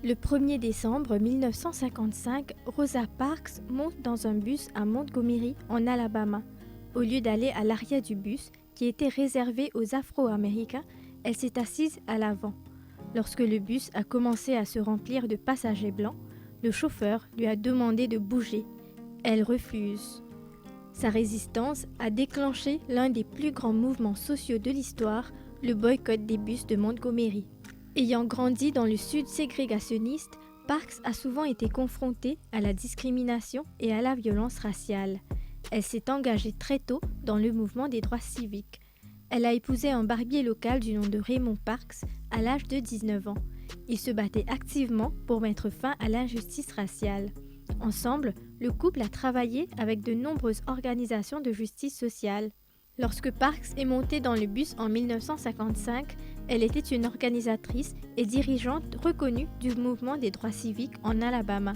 Le 1er décembre 1955, Rosa Parks monte dans un bus à Montgomery, en Alabama. Au lieu d'aller à l'arrière du bus, qui était réservé aux Afro-Américains, elle s'est assise à l'avant. Lorsque le bus a commencé à se remplir de passagers blancs, le chauffeur lui a demandé de bouger. Elle refuse. Sa résistance a déclenché l'un des plus grands mouvements sociaux de l'histoire, le boycott des bus de Montgomery. Ayant grandi dans le sud ségrégationniste, Parks a souvent été confrontée à la discrimination et à la violence raciale. Elle s'est engagée très tôt dans le mouvement des droits civiques. Elle a épousé un barbier local du nom de Raymond Parks à l'âge de 19 ans. Ils se battaient activement pour mettre fin à l'injustice raciale. Ensemble, le couple a travaillé avec de nombreuses organisations de justice sociale. Lorsque Parks est montée dans le bus en 1955, elle était une organisatrice et dirigeante reconnue du mouvement des droits civiques en Alabama.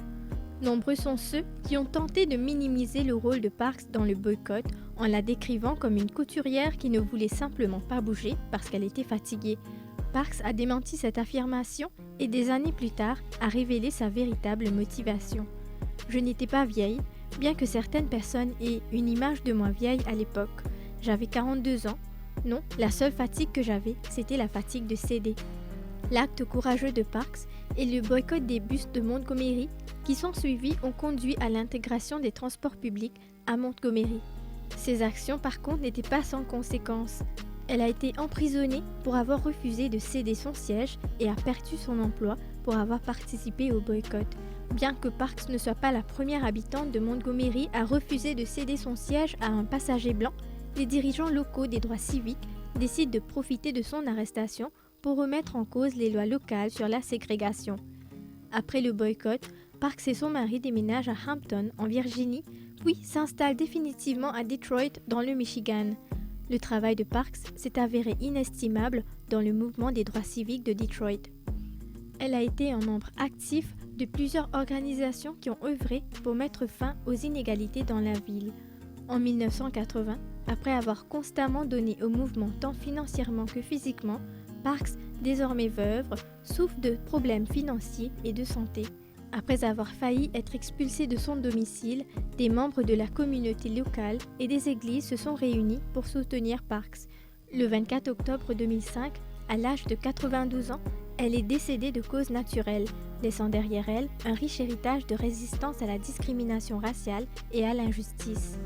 Nombreux sont ceux qui ont tenté de minimiser le rôle de Parks dans le boycott en la décrivant comme une couturière qui ne voulait simplement pas bouger parce qu'elle était fatiguée. Parks a démenti cette affirmation et des années plus tard a révélé sa véritable motivation. Je n'étais pas vieille, bien que certaines personnes aient une image de moi vieille à l'époque. J'avais 42 ans. Non, la seule fatigue que j'avais, c'était la fatigue de céder. L'acte courageux de Parks et le boycott des bus de Montgomery qui sont suivis ont conduit à l'intégration des transports publics à Montgomery. Ces actions, par contre, n'étaient pas sans conséquences. Elle a été emprisonnée pour avoir refusé de céder son siège et a perdu son emploi pour avoir participé au boycott. Bien que Parks ne soit pas la première habitante de Montgomery à refuser de céder son siège à un passager blanc, les dirigeants locaux des droits civiques décident de profiter de son arrestation pour remettre en cause les lois locales sur la ségrégation. Après le boycott, Parks et son mari déménagent à Hampton, en Virginie, puis s'installent définitivement à Detroit, dans le Michigan. Le travail de Parks s'est avéré inestimable dans le mouvement des droits civiques de Detroit. Elle a été un membre actif de plusieurs organisations qui ont œuvré pour mettre fin aux inégalités dans la ville. En 1980, après avoir constamment donné au mouvement tant financièrement que physiquement, Parks, désormais veuve, souffre de problèmes financiers et de santé. Après avoir failli être expulsée de son domicile, des membres de la communauté locale et des églises se sont réunis pour soutenir Parks. Le 24 octobre 2005, à l'âge de 92 ans, elle est décédée de cause naturelle, laissant derrière elle un riche héritage de résistance à la discrimination raciale et à l'injustice.